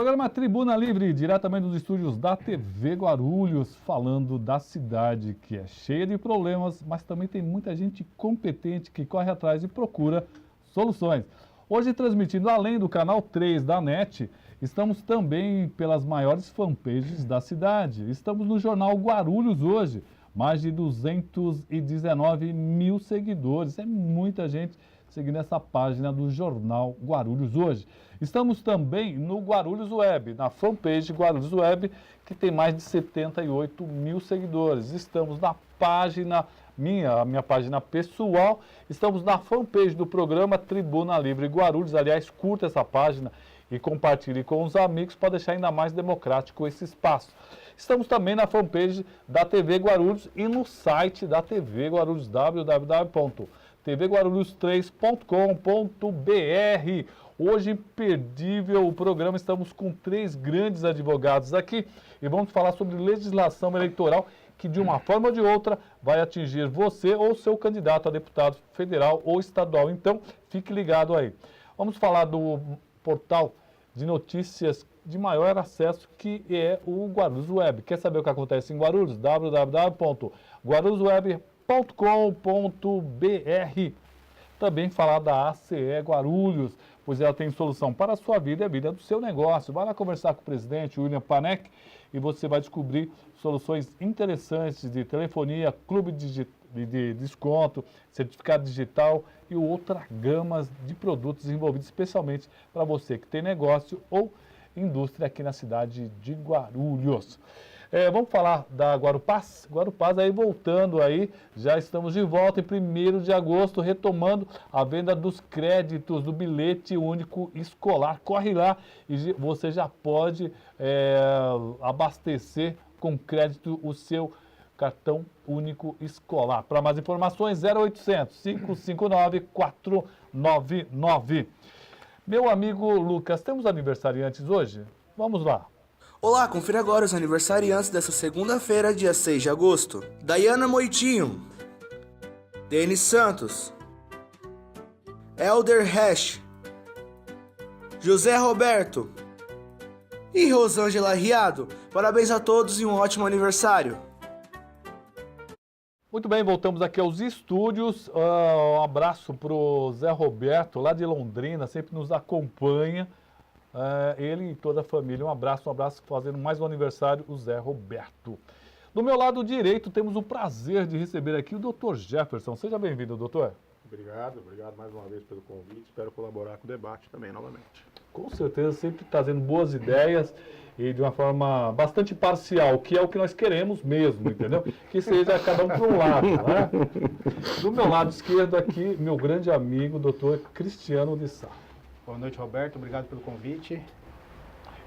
Programa Tribuna Livre, diretamente dos estúdios da TV Guarulhos, falando da cidade que é cheia de problemas, mas também tem muita gente competente que corre atrás e procura soluções. Hoje transmitindo além do canal 3 da NET, estamos também pelas maiores fanpages da cidade. Estamos no jornal Guarulhos hoje, mais de 219 mil seguidores, é muita gente seguindo essa página do jornal Guarulhos hoje. Estamos também no Guarulhos Web, na fanpage Guarulhos Web, que tem mais de 78 mil seguidores. Estamos na página a minha página pessoal, estamos na fanpage do programa Tribuna Livre Guarulhos. Aliás, curta essa página e compartilhe com os amigos para deixar ainda mais democrático esse espaço. Estamos também na fanpage da TV Guarulhos e no site da TV Guarulhos, www.tvguarulhos3.com.br. Hoje, imperdível o programa, estamos com 3 grandes advogados aqui e vamos falar sobre legislação eleitoral que, de uma forma ou de outra, vai atingir você ou seu candidato a deputado federal ou estadual. Então, fique ligado aí. Vamos falar do portal de notícias de maior acesso, que é o Guarulhos Web. Quer saber o que acontece em Guarulhos? www.guarulhosweb.com.br. Também falar da ACE Guarulhos, pois ela tem solução para a sua vida e a vida do seu negócio. Vai lá conversar com o presidente, William Panek, e você vai descobrir soluções interessantes de telefonia, clube de desconto, certificado digital e outras gamas de produtos envolvidos especialmente para você que tem negócio ou indústria aqui na cidade de Guarulhos. Vamos falar da Guarupaz. Guarupaz aí voltando aí, já estamos de volta em 1º de agosto, retomando a venda dos créditos do bilhete único escolar. Corre lá e você já pode abastecer com crédito o seu cartão único escolar. Para mais informações, 0800 559 499. Meu amigo Lucas, temos aniversariantes hoje? Vamos lá. Olá, confira agora os aniversariantes dessa segunda-feira, dia 6 de agosto. Dayana Moitinho, Denis Santos, Elder Hash, José Roberto e Rosângela Riado. Parabéns a todos e um ótimo aniversário. Muito bem, voltamos aqui aos estúdios. Um abraço para o Zé Roberto, lá de Londrina, sempre nos acompanha. Ele e toda a família. Um abraço, fazendo mais um aniversário, o Zé Roberto. Do meu lado direito, temos o prazer de receber aqui o Dr. Jefferson. Seja bem-vindo, doutor. Obrigado mais uma vez pelo convite. Espero colaborar com o debate também, novamente. Com certeza, sempre trazendo boas ideias e de uma forma bastante parcial, que é o que nós queremos mesmo, entendeu? Que seja cada um para um lado, né? Do meu lado esquerdo aqui, meu grande amigo, doutor Cristiano de Sá. Boa noite, Roberto. Obrigado pelo convite.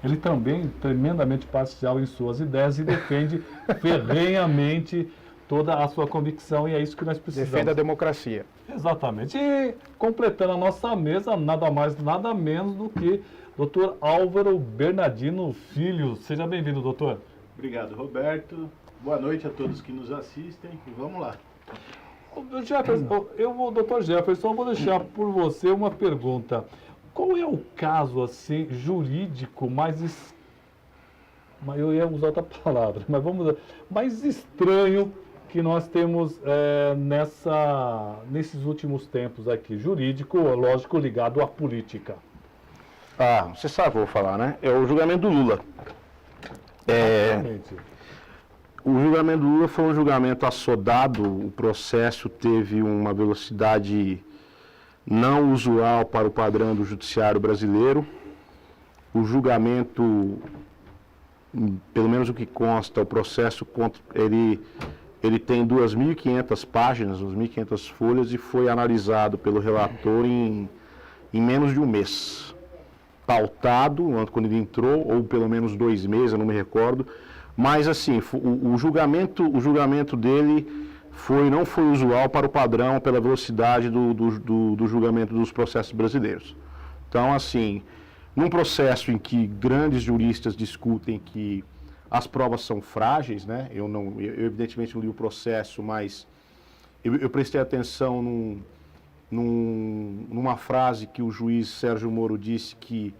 Ele também tremendamente parcial em suas ideias e defende ferrenhamente toda a sua convicção, e é isso que nós precisamos. Defenda a democracia. Exatamente. E completando a nossa mesa, nada mais, nada menos do que Dr. Álvaro Bernardino Filho. Seja bem-vindo, doutor. Obrigado, Roberto. Boa noite a todos que nos assistem e vamos lá. Jefferson, doutor Jefferson, eu vou deixar por você uma pergunta. Qual é o caso, assim, jurídico eu ia usar outra palavra, mas vamos usar, mais estranho que nós temos nesses últimos tempos aqui? Jurídico, lógico, ligado à política. Você sabe o que eu vou falar, né? É o julgamento do Lula. Exatamente. O julgamento do Lula foi um julgamento assodado, o processo teve uma velocidade não usual para o padrão do judiciário brasileiro. O julgamento, pelo menos o que consta, o processo, ele tem 2.500 páginas, 2.500 folhas, e foi analisado pelo relator em menos de um mês. Pautado, quando ele entrou, ou pelo menos 2 meses, eu não me recordo. Mas, assim, o julgamento dele não foi usual para o padrão, pela velocidade do julgamento dos processos brasileiros. Então, assim, num processo em que grandes juristas discutem que as provas são frágeis, né? Eu evidentemente não li o processo, mas eu prestei atenção numa frase que o juiz Sérgio Moro disse, que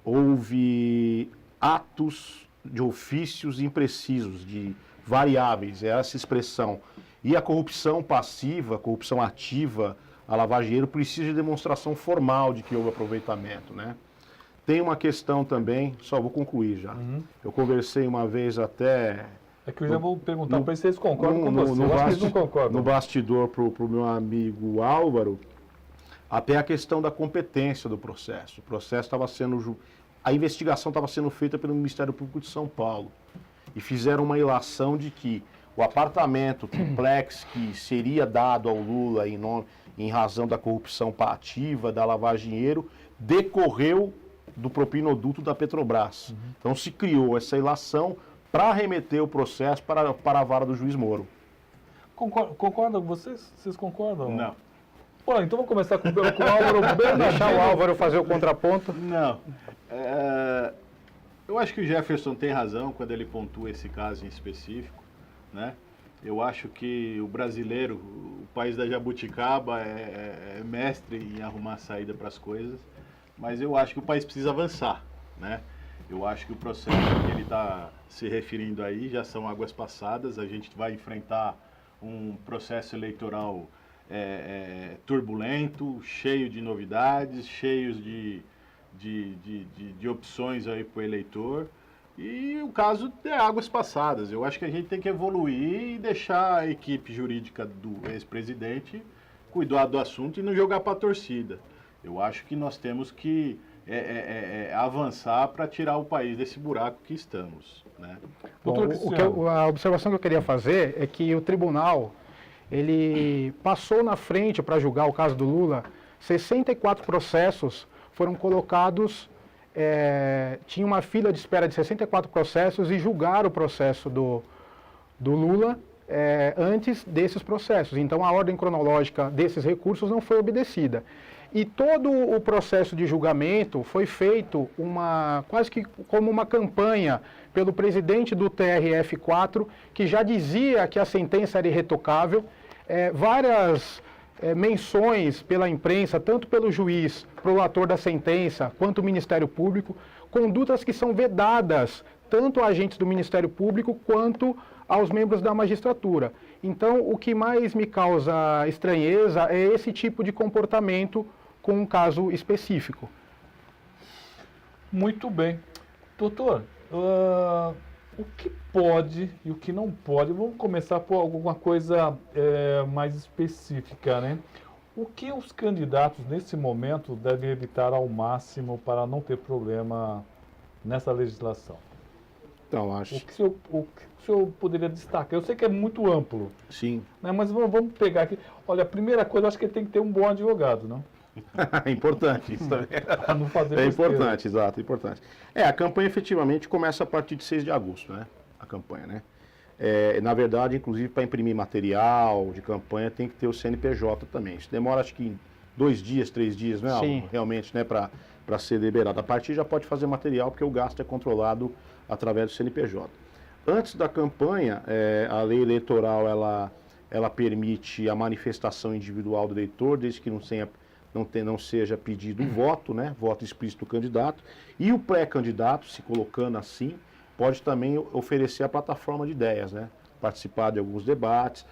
houve atos de ofícios imprecisos, de variáveis, é essa expressão. E a corrupção passiva, a corrupção ativa, a lavagem de dinheiro precisa de demonstração formal de que houve aproveitamento, né? Tem uma questão também, só vou concluir já. Eu conversei uma vez até... É que eu já vou perguntar para se eles concordam com você. Eu acho que eles não concordam. No bastidor para o meu amigo Álvaro, até a questão da competência do processo. O processo estava sendo... A investigação estava sendo feita pelo Ministério Público de São Paulo. E fizeram uma ilação de que o apartamento triplex que seria dado ao Lula em razão da corrupção ativa, da lavagem de dinheiro, decorreu do propinoduto da Petrobras. Então se criou essa ilação para remeter o processo para a vara do juiz Moro. Concordam vocês? Vocês concordam? Não. Pô, então vamos começar com o Álvaro. Deixar o Álvaro fazer o contraponto. Não. Eu acho que o Jefferson tem razão quando ele pontua esse caso em específico, né? Eu acho que o brasileiro, o país da jabuticaba, é mestre em arrumar saída para as coisas, mas eu acho que o país precisa avançar, né? Eu acho que o processo que ele está se referindo aí já são águas passadas. A gente vai enfrentar um processo eleitoral turbulento, cheio de novidades, cheio de opções aí para o eleitor. E o caso é águas passadas. Eu acho que a gente tem que evoluir e deixar a equipe jurídica do ex-presidente cuidar do assunto e não jogar para a torcida. Eu acho que nós temos que avançar para tirar o país desse buraco que estamos, né? Bom, a observação que eu queria fazer é que o tribunal, ele passou na frente para julgar o caso do Lula, 64 processos foram colocados, tinha uma fila de espera de 64 processos e julgaram o processo do Lula antes desses processos. Então a ordem cronológica desses recursos não foi obedecida. E todo o processo de julgamento foi feito quase que como uma campanha pelo presidente do TRF4, que já dizia que a sentença era irretocável. Várias menções pela imprensa, tanto pelo juiz, prolator da sentença, quanto o Ministério Público, condutas que são vedadas tanto a agentes do Ministério Público quanto aos membros da magistratura. Então, o que mais me causa estranheza é esse tipo de comportamento com um caso específico. Muito bem. Doutor, o que pode e o que não pode? Vamos começar por alguma coisa mais específica, né? O que os candidatos, nesse momento, devem evitar ao máximo para não ter problema nessa legislação? Então, acho... O que o senhor poderia destacar? Eu sei que é muito amplo. Sim. Né? Mas vamos pegar aqui. Olha, a primeira coisa, eu acho que tem que ter um bom advogado, não? É importante isso também. Para não fazer É besteira. importante, exato, é importante. A campanha efetivamente começa a partir de 6 de agosto, né? A campanha, né? Na verdade, inclusive, para imprimir material de campanha tem que ter o CNPJ também. Isso demora, acho que 2 dias, 3 dias, né? Sim. Realmente, né? Para ser liberado. A partir já pode fazer material, porque o gasto é controlado através do CNPJ. Antes da campanha, a lei eleitoral, ela permite a manifestação individual do eleitor, desde que não seja pedido voto, né? Voto explícito do candidato. E o pré-candidato, se colocando assim, pode também oferecer a plataforma de ideias, né? Participar de alguns debates,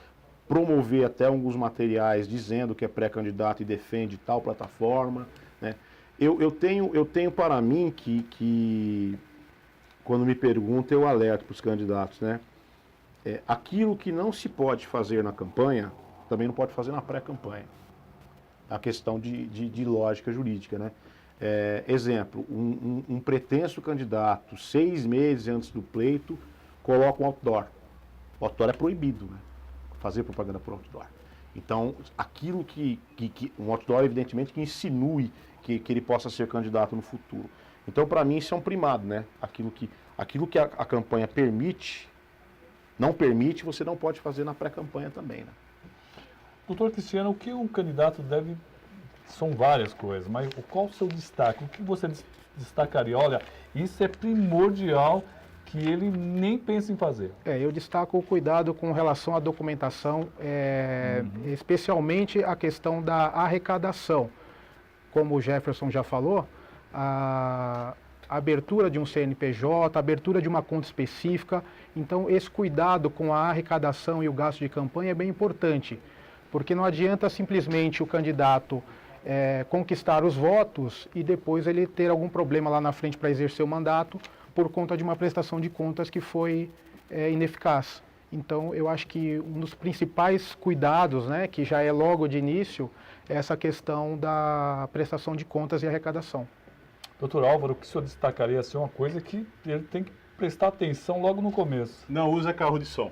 promover até alguns materiais dizendo que é pré-candidato e defende tal plataforma, né? Eu tenho para mim que quando me perguntam, eu alerto para os candidatos, né? Aquilo que não se pode fazer na campanha, também não pode fazer na pré-campanha. A questão de lógica jurídica, né? Exemplo, um pretenso candidato, 6 meses antes do pleito, coloca um outdoor. O outdoor é proibido, né? Fazer propaganda por outdoor. Então, aquilo um outdoor, evidentemente, que insinue que ele possa ser candidato no futuro. Então, para mim, isso é um primado, né? Aquilo que a campanha não permite, você não pode fazer na pré-campanha também, né? Doutor Cristiano, o que um candidato deve... São várias coisas, mas qual o seu destaque? O que você destacaria? Olha, isso é primordial que ele nem pensa em fazer. Eu destaco o cuidado com relação à documentação, especialmente a questão da arrecadação. Como o Jefferson já falou, a a abertura de um CNPJ, a abertura de uma conta específica. Então, esse cuidado com a arrecadação e o gasto de campanha é bem importante, porque não adianta simplesmente o candidato conquistar os votos e depois ele ter algum problema lá na frente para exercer o mandato por conta de uma prestação de contas que foi ineficaz. Então, eu acho que um dos principais cuidados, né, que já é logo de início, é essa questão da prestação de contas e arrecadação. Doutor Álvaro, o que o senhor destacaria assim, uma coisa que ele tem que prestar atenção logo no começo? Não usa carro de som.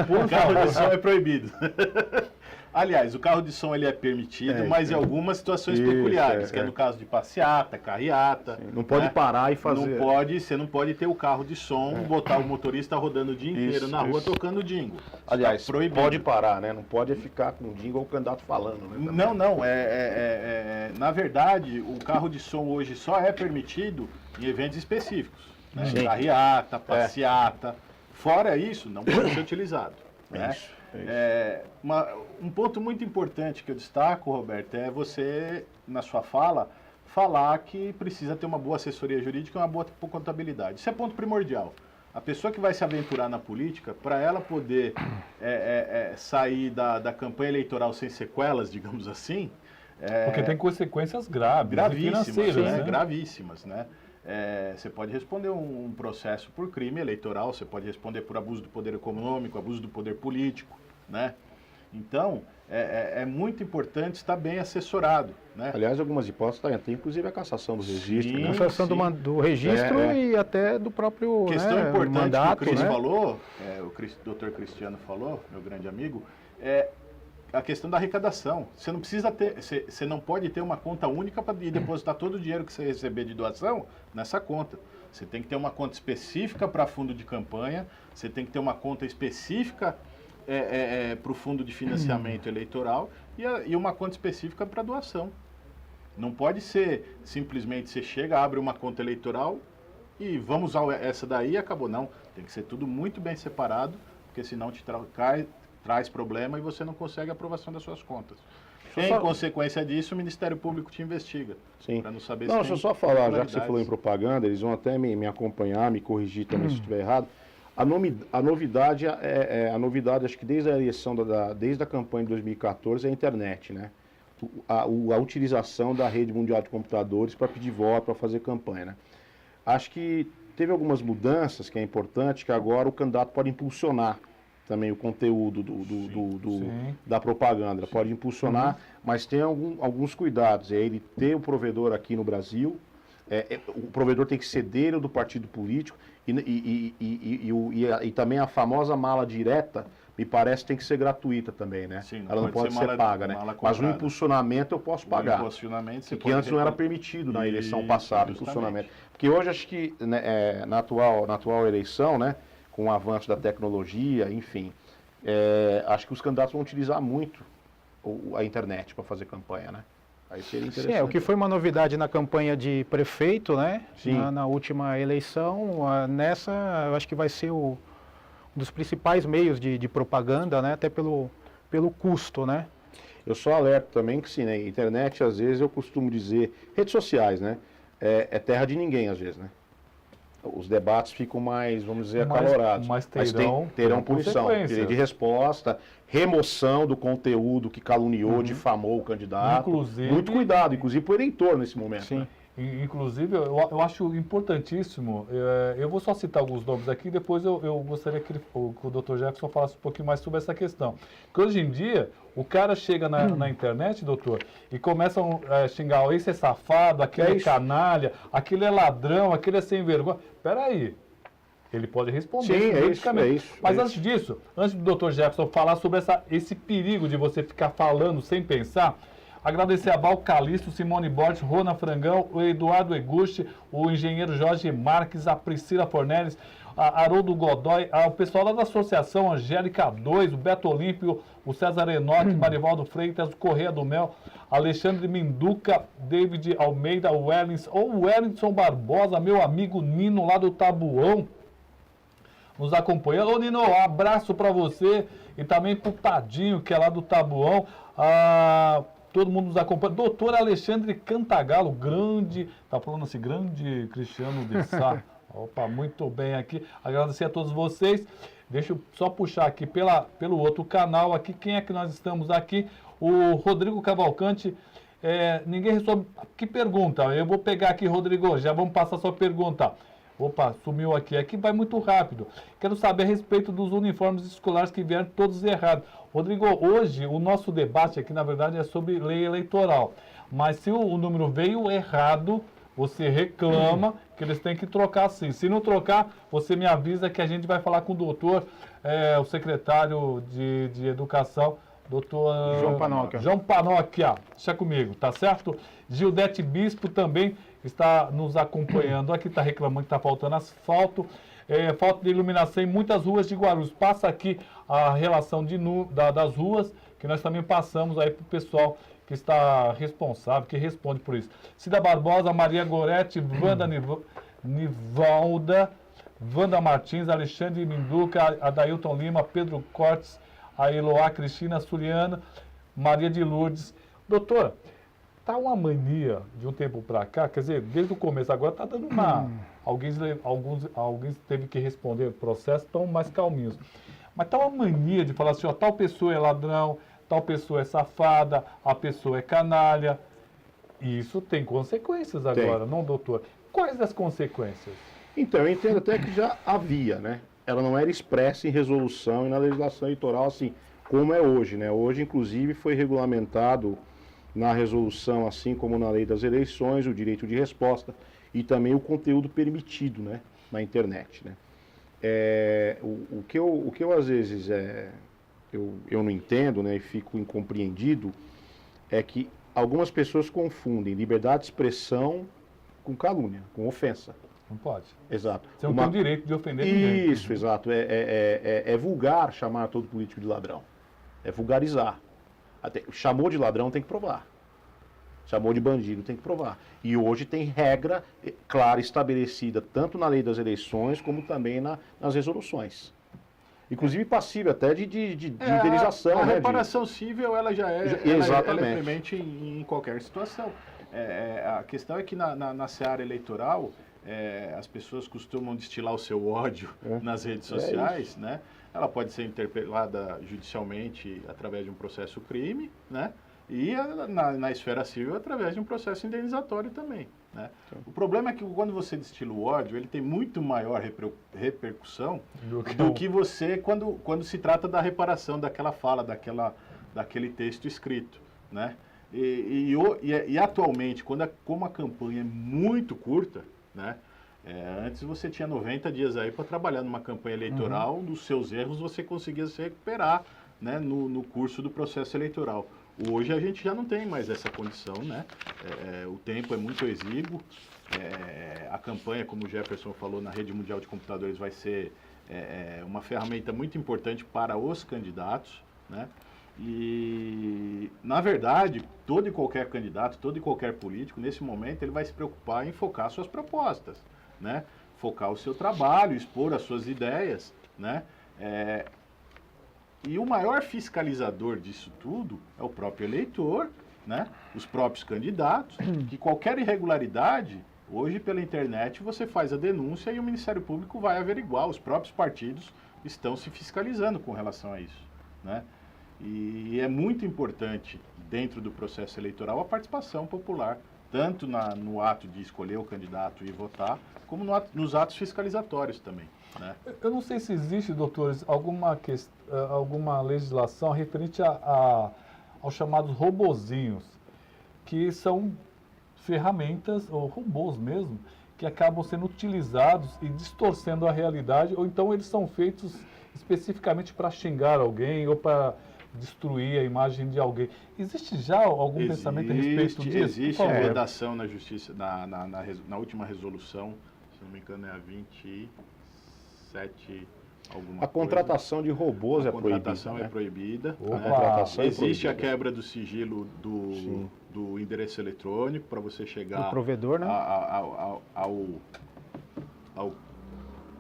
Por Carro favor. de som é proibido. Aliás, o carro de som ele é permitido, mas em algumas situações Isso, peculiares, que é no caso de passeata, carreata. Não pode parar e fazer. Você não pode ter o carro de som, botar o motorista rodando o dia inteiro na rua tocando jingle. Aliás, Tá proibido. pode parar, né? Não pode ficar com o jingle o candidato falando, né? também. Não. Na verdade, o carro de som hoje só é permitido em eventos específicos. Né? Sim. Carreata, passeata. Fora isso, não pode ser utilizado. Né? Isso. Um ponto muito importante que eu destaco, Roberto, é você, na sua fala, falar que precisa ter uma boa assessoria jurídica e uma boa contabilidade. Isso é ponto primordial. A pessoa que vai se aventurar na política, para ela poder sair da campanha eleitoral sem sequelas, digamos assim... Porque tem consequências gravíssimas, financeiras, né? Gravíssimas, né? Você pode responder um processo por crime eleitoral, você pode responder por abuso do poder econômico, abuso do poder político, né? Então, é muito importante estar bem assessorado, né? Aliás, algumas hipóteses tem inclusive a cassação do registro. Sim. Né? Cassação do registro e até do próprio Questão importante mandato, que o Cris né? falou, o doutor Cristiano falou, meu grande amigo, é a questão da arrecadação. Você não precisa ter, você não pode ter uma conta única para depositar todo o dinheiro que você receber de doação nessa conta. Você tem que ter uma conta específica para fundo de campanha, você tem que ter uma conta específica para o fundo de financiamento eleitoral e uma conta específica para doação. Não pode ser simplesmente você chega, abre uma conta eleitoral e vamos usar essa daí e acabou. Não, tem que ser tudo muito bem separado, porque senão traz problema e você não consegue a aprovação das suas contas. Em consequência disso, o Ministério Público te investiga. Sim. Para não saber Não, se deixa eu tem só falar, já que você irregularidades. falou em propaganda, eles vão até me acompanhar, me corrigir também se estiver errado. A novidade, a novidade, acho que desde a eleição, desde a campanha de 2014, é a internet, né? A utilização da rede mundial de computadores para pedir voto, para fazer campanha, né? Acho que teve algumas mudanças que é importante, que agora o candidato pode impulsionar também o conteúdo da propaganda, pode impulsionar, mas tem alguns cuidados. É ele ter o provedor aqui no Brasil, o provedor tem que ser dele ou do partido político, e também a famosa mala direta, me parece, tem que ser gratuita também, né? Sim, ela não pode ser paga, né? Mas o impulsionamento eu posso pagar. Que antes não era permitido na eleição passada, o impulsionamento. Porque hoje acho que na atual eleição, né, com o avanço da tecnologia, enfim, acho que os candidatos vão utilizar muito a internet para fazer campanha, né? Aí seria interessante. Sim, o que foi uma novidade na campanha de prefeito, né? Sim. Na última eleição, nessa eu acho que vai ser um dos principais meios de propaganda, né? Até pelo custo, né? Eu só alerto também que sim, né? Internet, às vezes, eu costumo dizer, redes sociais, né? É terra de ninguém, às vezes, né? Os debates ficam mais, vamos dizer, acalorados. Mas terão punição, direito de resposta, remoção do conteúdo que caluniou, difamou o candidato. Inclusive, muito cuidado, inclusive para o eleitor nesse momento. Sim. Né? Inclusive, eu acho importantíssimo, eu vou só citar alguns nomes aqui, depois eu gostaria que o Dr. Jefferson falasse um pouquinho mais sobre essa questão. Porque hoje em dia, o cara chega na internet, doutor, e começa a xingar, esse é safado, aquele é canalha, aquele é ladrão, aquele é sem vergonha. Peraí, ele pode responder. Sim, politicamente. Mas antes disso, antes do Dr. Jefferson falar sobre esse perigo de você ficar falando sem pensar, agradecer a Val Calixto, Simone Borges, Rona Frangão, o Eduardo Eguchi, o engenheiro Jorge Marques, a Priscila Fornelis, a Haroldo Godoy, o pessoal lá da Associação Angélica 2, o Beto Olímpio, o César Enoque, Marivaldo Freitas, o Correia do Mel, Alexandre Minduca, David Almeida, o Wellington Barbosa, meu amigo Nino lá do Tabuão, nos acompanhando. Ô Nino, um abraço para você e também pro Tadinho, que é lá do Tabuão. todo mundo nos acompanha. Doutor Alexandre Cantagalo, grande, tá falando assim, grande Cristiano de Sá. Opa, muito bem aqui. Agradecer a todos vocês. Deixa eu só puxar aqui pelo outro canal aqui. Quem é que nós estamos aqui? O Rodrigo Cavalcante. Ninguém resolve. Que pergunta? Eu vou pegar aqui, Rodrigo. Já vamos passar a sua pergunta. Opa, sumiu aqui. Aqui vai muito rápido. Quero saber a respeito dos uniformes escolares que vieram todos errados. Rodrigo, hoje o nosso debate aqui, na verdade, é sobre lei eleitoral. Mas se o número veio errado, você reclama que eles têm que trocar sim. Se não trocar, você me avisa que a gente vai falar com o doutor, o secretário de Educação, doutor João Panocchia. João Panocchia, deixa comigo, tá certo? Gildete Bispo também está nos acompanhando aqui, está reclamando que está faltando asfalto, falta de iluminação em muitas ruas de Guarulhos. Passa aqui a relação das ruas, que nós também passamos aí para o pessoal que está responsável, que responde por isso. Cida Barbosa, Maria Goretti, Wanda Nivalda, Wanda Martins, Alexandre Minduca, Adailton Lima, Pedro Cortes, a Eloá Cristina Suliana, Maria de Lourdes. Doutora, tá uma mania de um tempo para cá, quer dizer, desde o começo, agora tá dando uma... Alguns teve que responder o processo, estão mais calminhos. Mas tá uma mania de falar assim, ó, tal pessoa é ladrão, tal pessoa é safada, a pessoa é canalha. E isso tem consequências agora, não, doutor? Quais as consequências? Então, eu entendo até que já havia, né? Ela não era expressa em resolução e na legislação eleitoral, assim, como é hoje, né? Hoje, inclusive, foi regulamentado na resolução, assim como na lei das eleições, o direito de resposta e também o conteúdo permitido, né? Na internet, né? O que eu às vezes eu não entendo, né, e fico incompreendido, é que algumas pessoas confundem liberdade de expressão com calúnia, com ofensa. Não pode. Exato. Você não tem o direito de ofender ninguém. Isso, exato. É vulgar chamar todo político de ladrão. É vulgarizar. Chamou de ladrão, tem que provar. Chamou de bandido, tem que provar. E hoje tem regra clara estabelecida, tanto na lei das eleições, como também nas resoluções. Inclusive passível até de indenização. A né, reparação civil, ela já é, exatamente. ela é premente em qualquer situação. A questão é que na seara eleitoral, as pessoas costumam destilar o seu ódio nas redes sociais, né? Ela pode ser interpelada judicialmente através de um processo crime, né? E na esfera civil através de um processo indenizatório também, né? O problema é que quando você destila o ódio, ele tem muito maior repercussão do que você quando se trata da reparação daquela fala, daquele texto escrito, né? E atualmente, como a campanha é muito curta, né? Antes você tinha 90 dias aí para trabalhar numa campanha eleitoral, dos seus erros você conseguia se recuperar, né, no curso do processo eleitoral. Hoje a gente já não tem mais essa condição, né? O tempo é muito exíguo, a campanha, como o Jefferson falou, na rede mundial de computadores vai ser uma ferramenta muito importante para os candidatos, né? E, na verdade, todo e qualquer candidato, todo e qualquer político, nesse momento, ele vai se preocupar em focar suas propostas, né? Focar o seu trabalho, expor as suas ideias, né? E o maior fiscalizador disso tudo é o próprio eleitor, né? Os próprios candidatos, que qualquer irregularidade, hoje pela internet você faz a denúncia e o Ministério Público vai averiguar, os próprios partidos estão se fiscalizando com relação a isso, né? E é muito importante, dentro do processo eleitoral, a participação popular, tanto no ato de escolher o candidato e votar, como nos atos fiscalizatórios também, né? Eu não sei se existe, doutores, alguma legislação referente aos chamados robozinhos, que são ferramentas, ou robôs mesmo, que acabam sendo utilizados e distorcendo a realidade, ou então eles são feitos especificamente para xingar alguém ou para destruir a imagem de alguém. Existe já algum pensamento a respeito disso? Existe a redação na justiça, na última resolução, se não me engano é a 27 alguma A contratação de robôs é proibida. A contratação é proibida. Opa. Né? A contratação Existe é a quebra do sigilo do endereço eletrônico para você chegar Do provedor, né?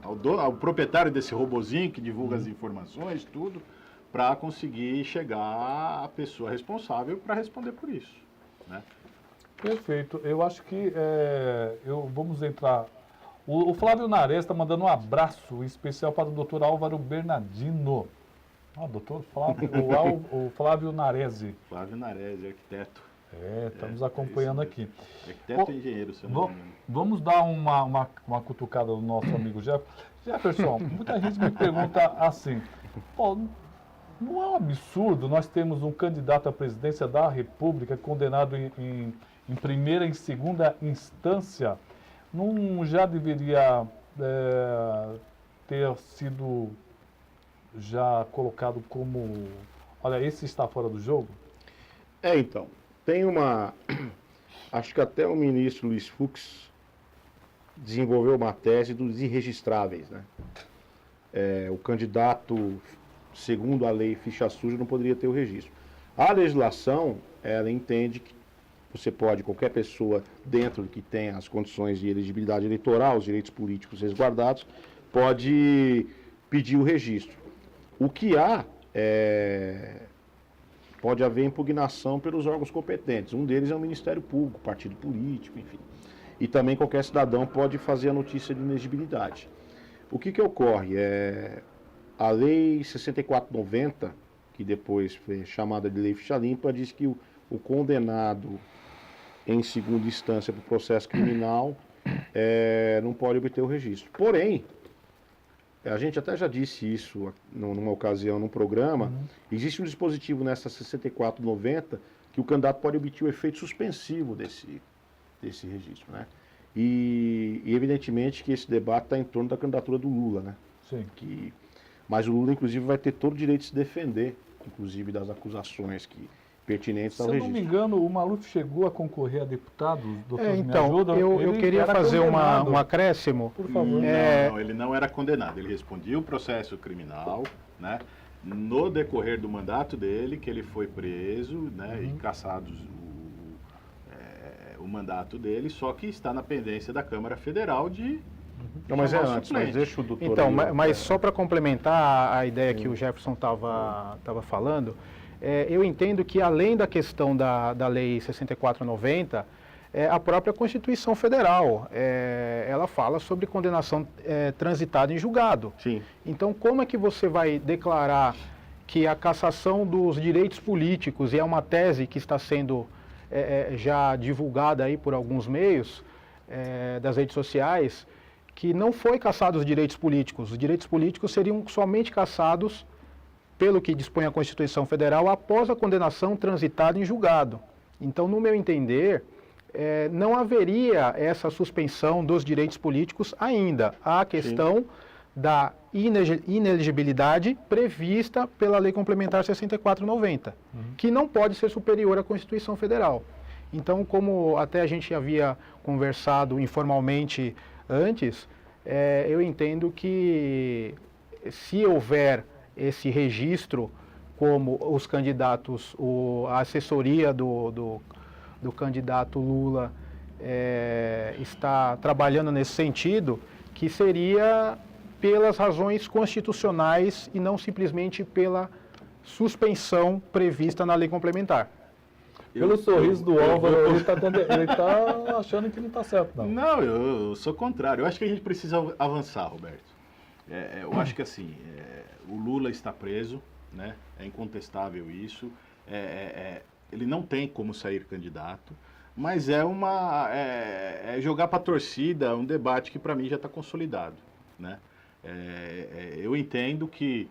ao proprietário desse robozinho que divulga as informações, tudo. para conseguir chegar à pessoa responsável para responder por isso, né? Perfeito. Eu acho que vamos entrar. O Flávio Nares está mandando um abraço especial para o doutor Álvaro Bernardino. Doutor Flávio, o Flávio Narese. Flávio Nares, arquiteto. Estamos acompanhando aqui. Arquiteto e engenheiro, se eu não me engano. Vamos dar uma cutucada no nosso amigo Jefferson. Muita gente me pergunta assim, não é um absurdo nós termos um candidato à presidência da República condenado em primeira e segunda instância? Não já deveria ter sido já colocado como, olha, esse está fora do jogo? Então, tem acho que até o ministro Luiz Fux desenvolveu uma tese dos irregistráveis, né? O candidato, segundo a lei ficha suja, não poderia ter o registro. A legislação, ela entende que você pode, qualquer pessoa dentro do que tem as condições de elegibilidade eleitoral, os direitos políticos resguardados, pode pedir o registro. O que pode haver impugnação pelos órgãos competentes. Um deles é o Ministério Público, partido político, enfim. E também qualquer cidadão pode fazer a notícia de inegibilidade. O que ocorre? A Lei 6490, que depois foi chamada de Lei Ficha Limpa, diz que o condenado em segunda instância para o processo criminal não pode obter o registro. Porém, a gente até já disse isso numa ocasião, num programa, existe um dispositivo nessa 6490 que o candidato pode obter o efeito suspensivo desse registro, né? E evidentemente que esse debate está em torno da candidatura do Lula, né? Sim. Mas o Lula, inclusive, vai ter todo o direito de se defender, inclusive das acusações pertinentes ao registro. Se eu não me engano, o Maluf chegou a concorrer a deputado, doutor, então, me ajuda? eu queria fazer um acréscimo. Por favor. Não, ele não era condenado, ele respondia o processo criminal, né? No decorrer do mandato dele, que ele foi preso, né, e cassado o mandato dele, só que está na pendência da Câmara Federal de... Não, mas antes, mas deixa o doutor... Então, mas só para complementar a ideia que o Jefferson estava falando, eu entendo que além da questão da Lei 6490, a própria Constituição Federal, ela fala sobre condenação transitada em julgado. Sim. Então, como é que você vai declarar que a cassação dos direitos políticos, e é uma tese que está sendo já divulgada aí por alguns meios das redes sociais, que não foi cassado os direitos políticos. Os direitos políticos seriam somente cassados, pelo que dispõe a Constituição Federal, após a condenação transitada em julgado. Então, no meu entender, não haveria essa suspensão dos direitos políticos ainda. Há a questão da inelegibilidade prevista pela Lei Complementar 6490, que não pode ser superior à Constituição Federal. Então, como até a gente havia conversado informalmente antes, eu entendo que se houver esse registro, como os candidatos, a assessoria do candidato Lula está trabalhando nesse sentido, que seria pelas razões constitucionais e não simplesmente pela suspensão prevista na lei complementar. Pelo sorriso do Álvaro, ele está achando que não está certo, não. Não, eu sou contrário. Eu acho que a gente precisa avançar, Roberto. Eu acho que assim, o Lula está preso, né? É incontestável isso. Ele não tem como sair candidato, mas é jogar para a torcida um debate que para mim já está consolidado, né? Eu entendo que,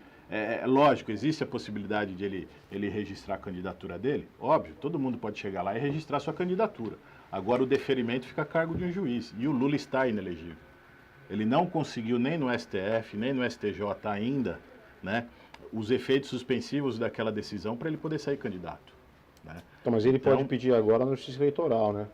lógico, existe a possibilidade de ele registrar a candidatura dele, óbvio, todo mundo pode chegar lá e registrar sua candidatura. Agora o deferimento fica a cargo de um juiz, e o Lula está inelegível. Ele não conseguiu nem no STF, nem no STJ ainda, né, os efeitos suspensivos daquela decisão para ele poder sair candidato, né? Então, mas ele pode pedir agora na Justiça Eleitoral, né?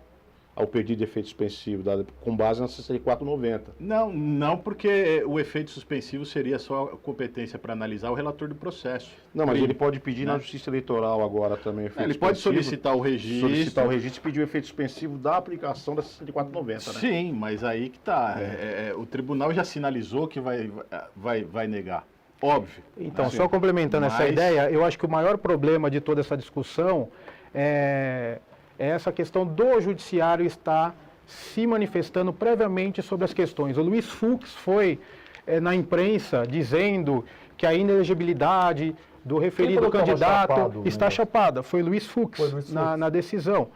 Ao pedido de efeito suspensivo, com base na 6490. Não, porque o efeito suspensivo seria só competência para analisar o relator do processo. Não, mas ele pode pedir na Justiça Eleitoral agora também o efeito suspensivo. Ele pode solicitar o registro. Solicitar o registro e pedir o efeito suspensivo da aplicação da 6490, né? Sim, mas aí que está. O tribunal já sinalizou que vai negar. óbvio. Então, só complementando essa ideia, eu acho que o maior problema de toda essa discussão é essa questão do judiciário estar se manifestando previamente sobre as questões. O Luiz Fux foi na imprensa dizendo que a inelegibilidade do referido candidato está chapada. Foi Luiz Fux na decisão.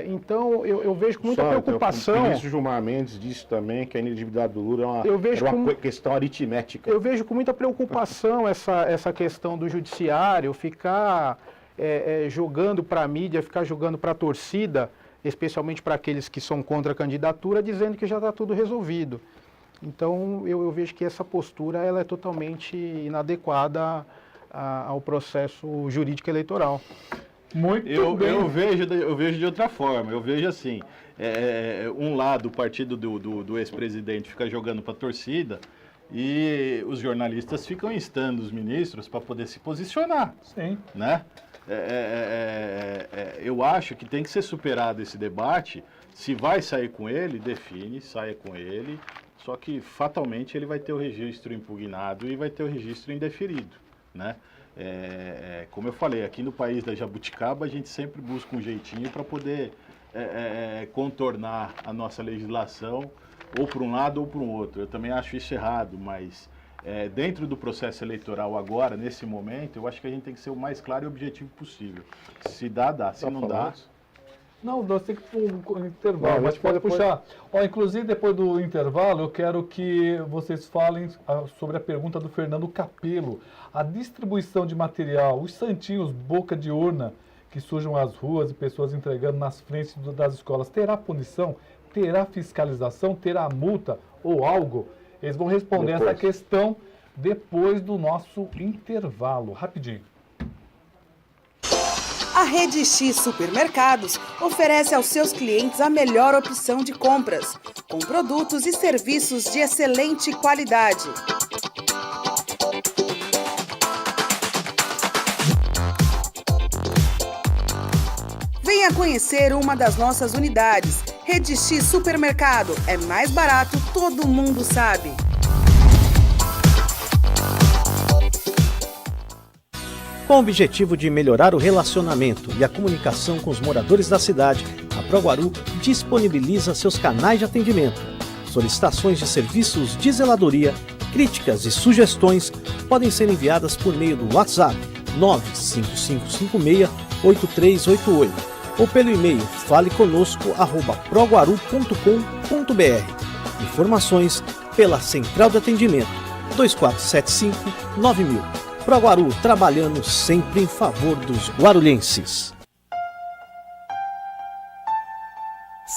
Então, eu vejo com muita preocupação... O ministro Gilmar Mendes disse também que a inelegibilidade do Lula é uma questão aritmética. Eu vejo com muita preocupação essa questão do judiciário ficar jogando para a mídia, ficar jogando para a torcida, especialmente para aqueles que são contra a candidatura, dizendo que já está tudo resolvido. Então, eu vejo que essa postura ela é totalmente inadequada ao processo jurídico eleitoral. Muito bem. Eu vejo de outra forma. Eu vejo assim, um lado, o partido do ex-presidente fica jogando para a torcida e os jornalistas ficam instando os ministros para poder se posicionar. Sim. Né? Eu acho que tem que ser superado esse debate. Se vai sair com ele, define, saia com ele. Só que, fatalmente, ele vai ter o registro impugnado e vai ter o registro indeferido, né? Como eu falei, aqui no país da jabuticaba, a gente sempre busca um jeitinho para poder contornar a nossa legislação, ou para um lado ou para o outro. Eu também acho isso errado, mas dentro do processo eleitoral agora, nesse momento, eu acho que a gente tem que ser o mais claro e objetivo possível. Se dá, dá. Se não dá... Não, nós temos que ir para um intervalo, mas pode puxar. Inclusive, depois do intervalo, eu quero que vocês falem sobre a pergunta do Fernando Capello. A distribuição de material, os santinhos boca de urna que sujam as ruas e pessoas entregando nas frentes das escolas, terá punição? Terá fiscalização? Terá multa ou algo? Eles vão responder essa questão depois do nosso intervalo. Rapidinho. A Rede X Supermercados oferece aos seus clientes a melhor opção de compras, com produtos e serviços de excelente qualidade. Venha conhecer uma das nossas unidades. Rede X Supermercado é mais barato, todo mundo sabe. Com o objetivo de melhorar o relacionamento e a comunicação com os moradores da cidade, a Proguaru disponibiliza seus canais de atendimento. Solicitações de serviços de zeladoria, críticas e sugestões podem ser enviadas por meio do WhatsApp 95556-8388 ou pelo e-mail faleconosco@proguaru.com.br. Informações pela Central de Atendimento 2475-9000. Proguaru, trabalhando sempre em favor dos guarulhenses.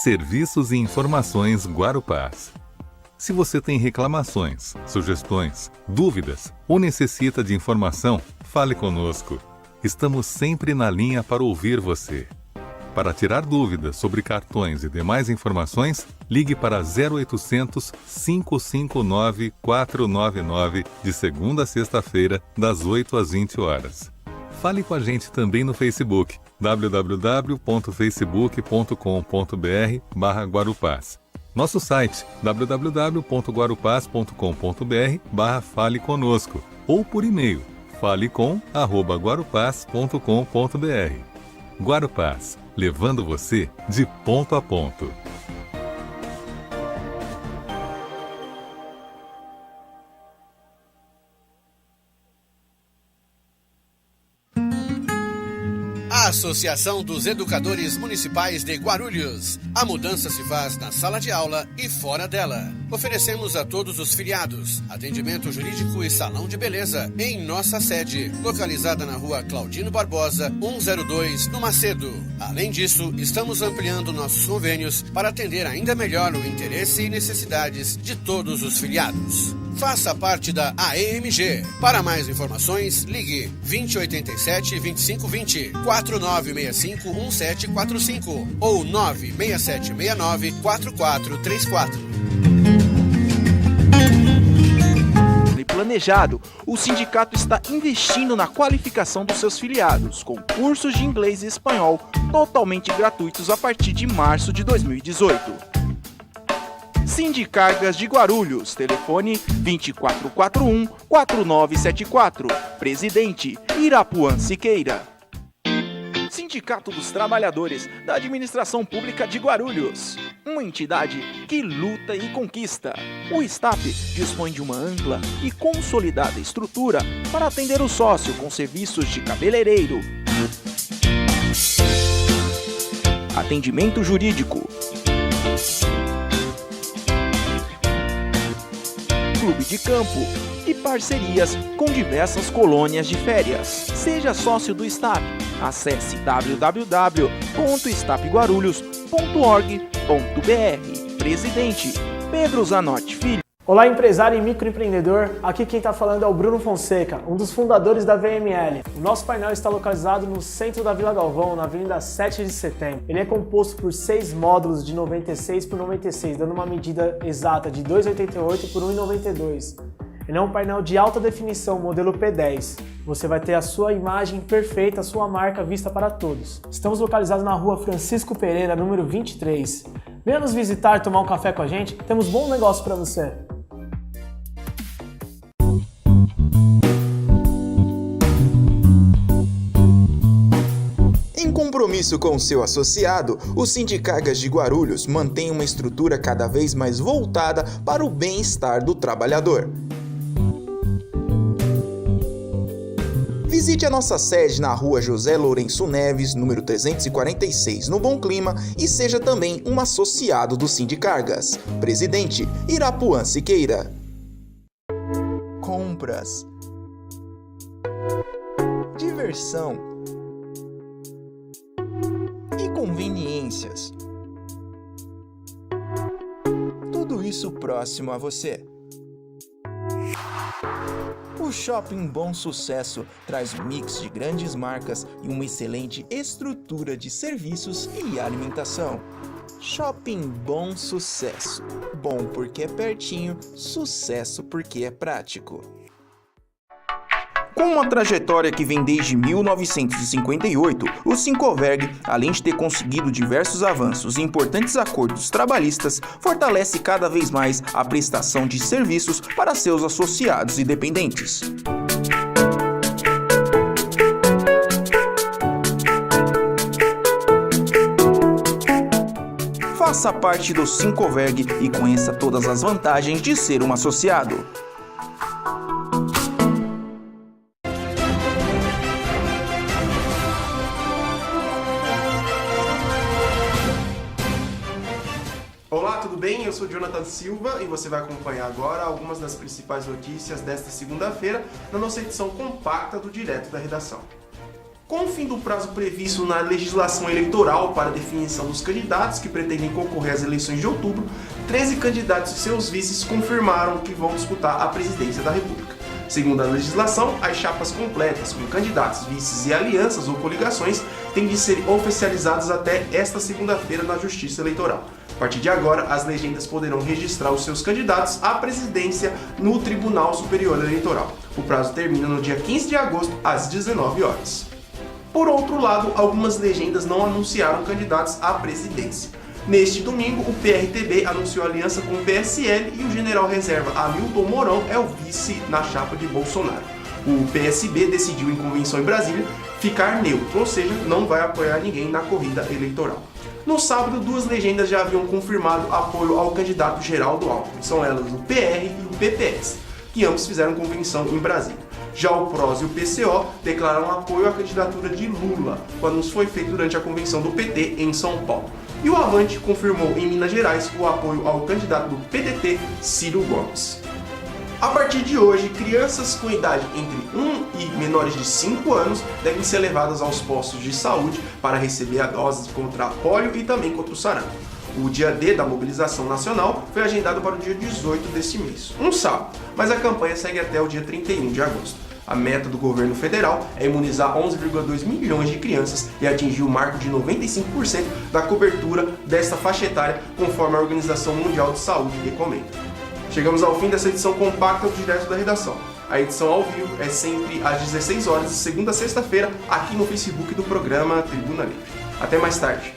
Serviços e informações Guarupaz. Se você tem reclamações, sugestões, dúvidas ou necessita de informação, fale conosco. Estamos sempre na linha para ouvir você. Para tirar dúvidas sobre cartões e demais informações, ligue para 0800 559 499 de segunda a sexta-feira, das 8 às 20 horas. Fale com a gente também no Facebook, www.facebook.com.br/Guarupaz. Nosso site, www.guarupaz.com.br/Fale Conosco, ou por e-mail, falecom@guarupaz.com.br. Guarupaz, levando você de ponto a ponto. Associação dos Educadores Municipais de Guarulhos. A mudança se faz na sala de aula e fora dela. Oferecemos a todos os filiados atendimento jurídico e salão de beleza em nossa sede, localizada na rua Claudino Barbosa, 102, no Macedo. Além disso, estamos ampliando nossos convênios para atender ainda melhor o interesse e necessidades de todos os filiados. Faça parte da AEMG. Para mais informações, ligue 2087-2520, 4965-1745 ou 96769-4434. Planejado, o sindicato está investindo na qualificação dos seus filiados, com cursos de inglês e espanhol totalmente gratuitos a partir de março de 2018. Sindicargas de Guarulhos, telefone 2441-4974, presidente Irapuan Siqueira. Sindicato dos Trabalhadores da Administração Pública de Guarulhos, uma entidade que luta e conquista. O STAP dispõe de uma ampla e consolidada estrutura para atender o sócio com serviços de cabeleireiro, atendimento jurídico, clube de campo e parcerias com diversas colônias de férias. Seja sócio do STAP. Acesse www.stapguarulhos.org.br. Presidente Pedro Zanotti Filho. Olá, empresário e microempreendedor. Aqui quem está falando é o Bruno Fonseca, um dos fundadores da VML. O nosso painel está localizado no centro da Vila Galvão, na Avenida 7 de Setembro. Ele é composto por 6 módulos de 96 por 96, dando uma medida exata de 2,88 por 1,92. Ele é um painel de alta definição, modelo P10. Você vai ter a sua imagem perfeita, a sua marca vista para todos. Estamos localizados na rua Francisco Pereira, número 23. Venha nos visitar e tomar um café com a gente, temos bom negócio para você. Em compromisso com o seu associado, o Sindicargas de Guarulhos mantém uma estrutura cada vez mais voltada para o bem-estar do trabalhador. Visite a nossa sede na rua José Lourenço Neves, número 346, no Bom Clima, e seja também um associado do Sindicargas. Presidente Irapuan Siqueira. Compras, diversão e conveniências. Tudo isso próximo a você. O Shopping Bom Sucesso traz um mix de grandes marcas e uma excelente estrutura de serviços e alimentação. Shopping Bom Sucesso. Bom porque é pertinho, sucesso porque é prático. Com uma trajetória que vem desde 1958, o Sincoverg, além de ter conseguido diversos avanços e importantes acordos trabalhistas, fortalece cada vez mais a prestação de serviços para seus associados e dependentes. Faça parte do Sincoverg e conheça todas as vantagens de ser um associado. Olá, tudo bem? Eu sou Jonathan Silva e você vai acompanhar agora algumas das principais notícias desta segunda-feira na nossa edição compacta do Direto da Redação. Com o fim do prazo previsto na legislação eleitoral para a definição dos candidatos que pretendem concorrer às eleições de outubro, 13 candidatos e seus vices confirmaram que vão disputar a presidência da República. Segundo a legislação, as chapas completas com candidatos, vices e alianças ou coligações têm de ser oficializadas até esta segunda-feira na Justiça Eleitoral. A partir de agora, as legendas poderão registrar os seus candidatos à presidência no Tribunal Superior Eleitoral. O prazo termina no dia 15 de agosto, às 19 horas. Por outro lado, algumas legendas não anunciaram candidatos à presidência. Neste domingo, o PRTB anunciou aliança com o PSL e o general reserva Hamilton Mourão é o vice na chapa de Bolsonaro. O PSB decidiu em convenção em Brasília ficar neutro, ou seja, não vai apoiar ninguém na corrida eleitoral. No sábado, duas legendas já haviam confirmado apoio ao candidato Geraldo Alckmin. São elas o PR e o PPS, que ambos fizeram convenção em Brasília. Já o PROS e o PCO declararam apoio à candidatura de Lula. O anúncio foi feito durante a convenção do PT em São Paulo. E o Avante confirmou em Minas Gerais o apoio ao candidato do PDT, Ciro Gomes. A partir de hoje, crianças com idade entre 1 e menores de 5 anos devem ser levadas aos postos de saúde para receber a dose contra a polio e também contra o sarampo. O dia D da mobilização nacional foi agendado para o dia 18 deste mês, um sábado, mas a campanha segue até o dia 31 de agosto. A meta do governo federal é imunizar 11,2 milhões de crianças e atingir o marco de 95% da cobertura desta faixa etária, conforme a Organização Mundial de Saúde recomenda. Chegamos ao fim dessa edição compacta do Direto da Redação. A edição ao vivo é sempre às 16 horas, de segunda a sexta-feira, aqui no Facebook do programa Tribuna Livre. Até mais tarde.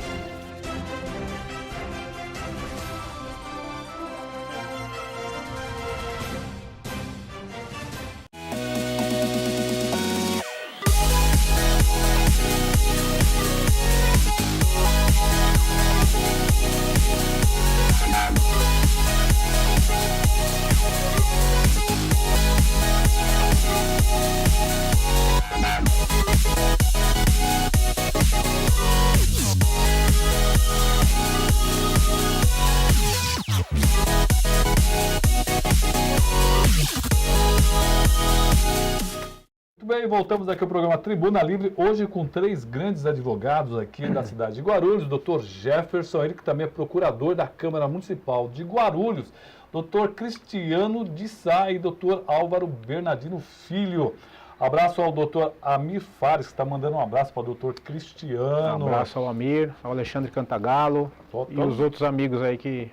Muito bem, voltamos aqui ao programa Tribuna Livre, hoje com 3 grandes advogados aqui da cidade de Guarulhos, o Dr. Jefferson, ele que também é procurador da Câmara Municipal de Guarulhos, Dr. Cristiano de Sá e Dr. Álvaro Bernardino Filho. Abraço ao Dr. Amir Fares, que está mandando um abraço para o Dr. Cristiano. Um abraço ao Amir, ao Alexandre Cantagalo e os outros amigos aí que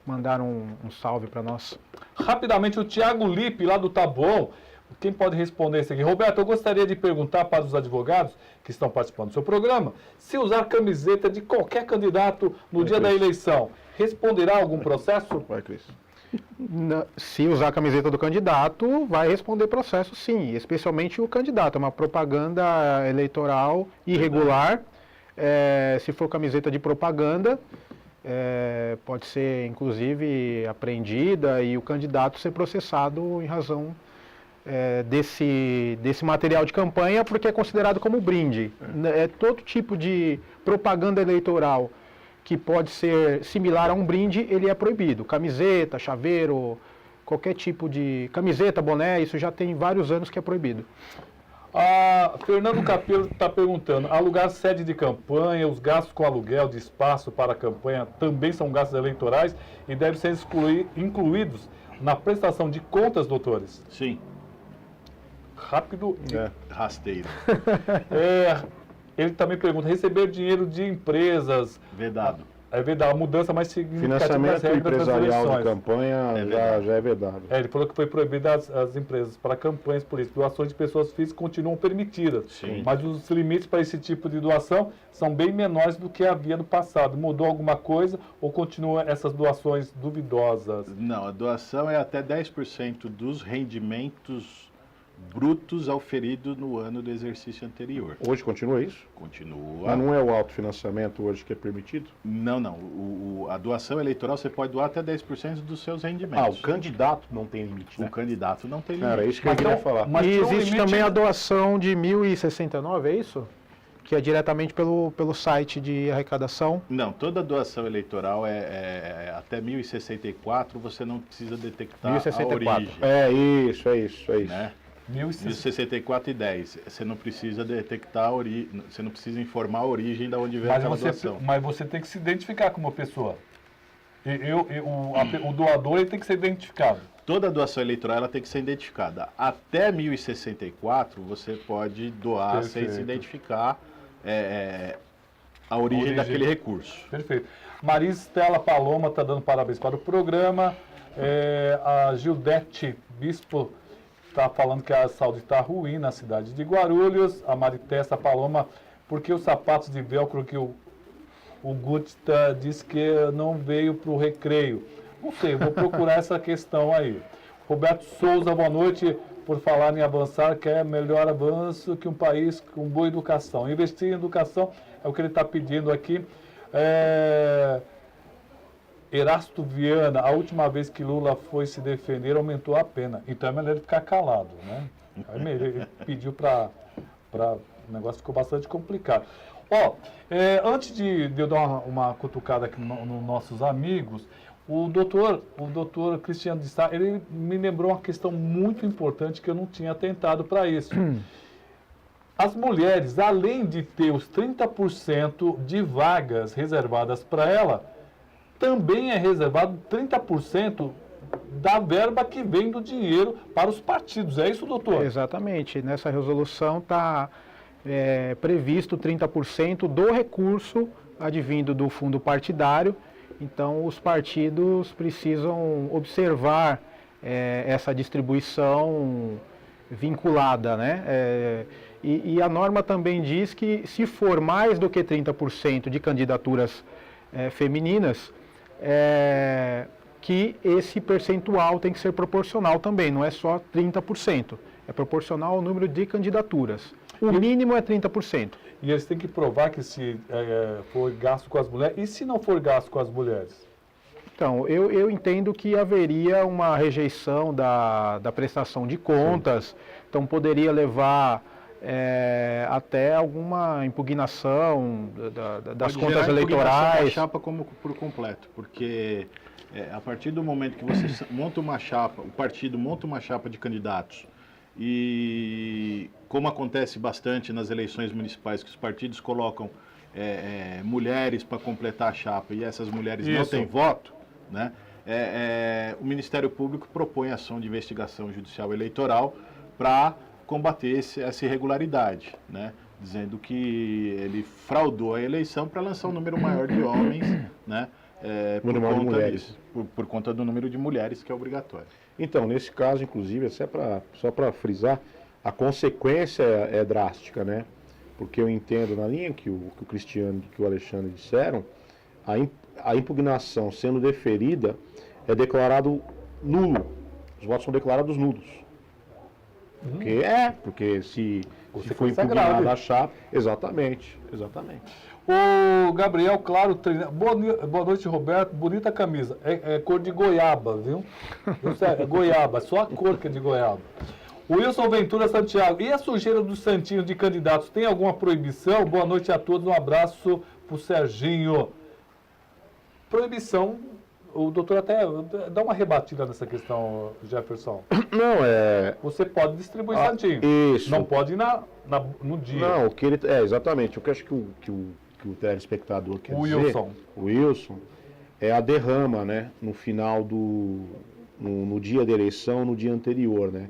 mandaram um salve para nós. Rapidamente, o Tiago Lipe, lá do Taboão. Quem pode responder isso aqui? Roberto, eu gostaria de perguntar para os advogados que estão participando do seu programa, se usar camiseta de qualquer candidato no dia da eleição, responderá algum processo? Vai, Cris. Se usar a camiseta do candidato, vai responder processo sim, especialmente o candidato. É uma propaganda eleitoral irregular. Se for camiseta de propaganda, pode ser inclusive apreendida e o candidato ser processado em razão desse material de campanha, porque é considerado como brinde. Todo tipo de propaganda eleitoral que pode ser similar a um brinde, ele é proibido. Camiseta, chaveiro, qualquer tipo de... Camiseta, boné, isso já tem vários anos que é proibido. Fernando Capelo está perguntando, alugar sede de campanha, os gastos com aluguel de espaço para a campanha também são gastos eleitorais e devem ser incluídos na prestação de contas, doutores? Sim. Rápido e rasteiro. Ele também pergunta, receber dinheiro de empresas... Vedado. É vedado, a mudança mais significativa das Financiamento regras das empresarial eleições. de campanha já é vedado. Ele falou que foi proibido as empresas para campanhas políticas. Doações de pessoas físicas continuam permitidas. Sim. Mas os limites para esse tipo de doação são bem menores do que havia no passado. Mudou alguma coisa ou continua essas doações duvidosas? Não, a doação é até 10% dos rendimentos brutos auferidos no ano do exercício anterior. Hoje continua isso? Continua. Mas não é o autofinanciamento hoje que é permitido? Não. A doação eleitoral você pode doar até 10% dos seus rendimentos. O candidato não tem limite, né? O candidato não tem limite. Era isso que eu queria falar. E existe também a doação de 1.069, é isso? Que é diretamente pelo site de arrecadação? Não, toda doação eleitoral até 1.064, você não precisa detectar 1.064. a origem. É isso. Né? 1.064 e 10. Você não precisa detectar você não precisa informar a origem de onde veio aquela doação. Mas você tem que se identificar como pessoa. O doador ele tem que ser identificado. Toda doação eleitoral ela tem que ser identificada. Até 1.064 você pode doar sem se identificar a origem daquele recurso. Perfeito. Maristela Paloma está dando parabéns para o programa. A Gildete Bispo está falando que a saúde está ruim na cidade de Guarulhos. A Maritessa Paloma, porque os sapatos de velcro que o Guti disse que não veio para o recreio. Não sei, vou procurar essa questão aí. Roberto Souza, boa noite. Por falar em avançar, quer melhor avanço que um país com boa educação. Investir em educação é o que ele está pedindo aqui. Erasto Viana, a última vez que Lula foi se defender, aumentou a pena. Então é melhor ele ficar calado, né? Aí ele pediu para... O negócio ficou bastante complicado. Antes de eu dar uma cutucada aqui nos nossos amigos, o doutor Cristiano de Sá, ele me lembrou uma questão muito importante que eu não tinha atentado para isso. As mulheres, além de ter os 30% de vagas reservadas para ela, também é reservado 30% da verba que vem do dinheiro para os partidos. É isso, doutor? Exatamente. Nessa resolução está previsto 30% do recurso advindo do fundo partidário. Então, os partidos precisam observar essa distribuição vinculada, né? E a norma também diz que se for mais do que 30% de candidaturas femininas, que esse percentual tem que ser proporcional também, não é só 30%, é proporcional ao número de candidaturas. O mínimo é 30%. E eles têm que provar que se for gasto com as mulheres, e se não for gasto com as mulheres? Então, eu entendo que haveria uma rejeição da prestação de contas, então poderia levar até alguma impugnação das contas eleitorais. Da chapa como por completo, porque a partir do momento que você monta uma chapa, o partido monta uma chapa de candidatos E como acontece bastante nas eleições municipais, que os partidos colocam mulheres para completar a chapa e essas mulheres não têm voto, né? O Ministério Público propõe ação de investigação judicial eleitoral para combater essa irregularidade, né? Dizendo que ele fraudou a eleição para lançar um número maior de homens, né? Por conta do número de mulheres que é obrigatório. Então, nesse caso, inclusive, só para frisar, a consequência é drástica, né? Porque eu entendo, na linha que o Cristiano e que o Alexandre disseram, a impugnação sendo deferida é declarado nulo. Os votos são declarados nulos. Porque se for impugnada a chapa... Exatamente. O Gabriel, claro, boa noite, Roberto. Bonita camisa. É cor de goiaba, viu? É goiaba, só a cor que é de goiaba. O Wilson Ventura Santiago. E a sujeira dos santinhos de candidatos? Tem alguma proibição? Boa noite a todos. Um abraço pro Serginho. Proibição. O doutor até dá uma rebatida nessa questão, Jefferson. Não, Você pode distribuir santinho. Isso. Não pode ir no dia. Não, o que ele... exatamente. O que eu acho que o telespectador quer dizer... O Wilson. É a derrama, né? No final no dia da eleição, no dia anterior, né?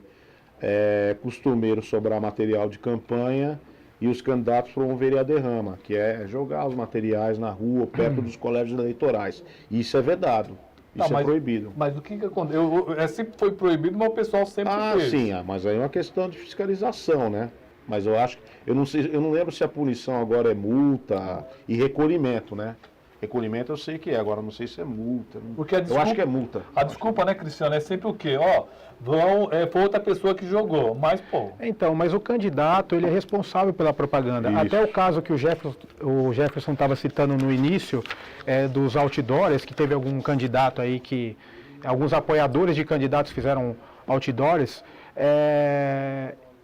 É costumeiro sobrar material de campanha e os candidatos promoverem a derrama, que é jogar os materiais na rua, perto dos colégios eleitorais. Isso é vedado. Isso é proibido. Mas o que acontece? Sempre foi proibido, mas o pessoal sempre fez. Sim, mas aí é uma questão de fiscalização, né? Mas eu acho que... Eu não lembro se a punição agora é multa e recolhimento, né? Recolhimento eu sei que é, agora não sei se é multa. Porque eu acho que é multa. A desculpa, né, Cristiano, é sempre o quê? Foi outra pessoa que jogou, mas Então, mas o candidato, ele é responsável pela propaganda. Isso. Até o caso que o Jefferson estava citando no início, dos outdoors, que teve algum candidato aí que... Alguns apoiadores de candidatos fizeram outdoors.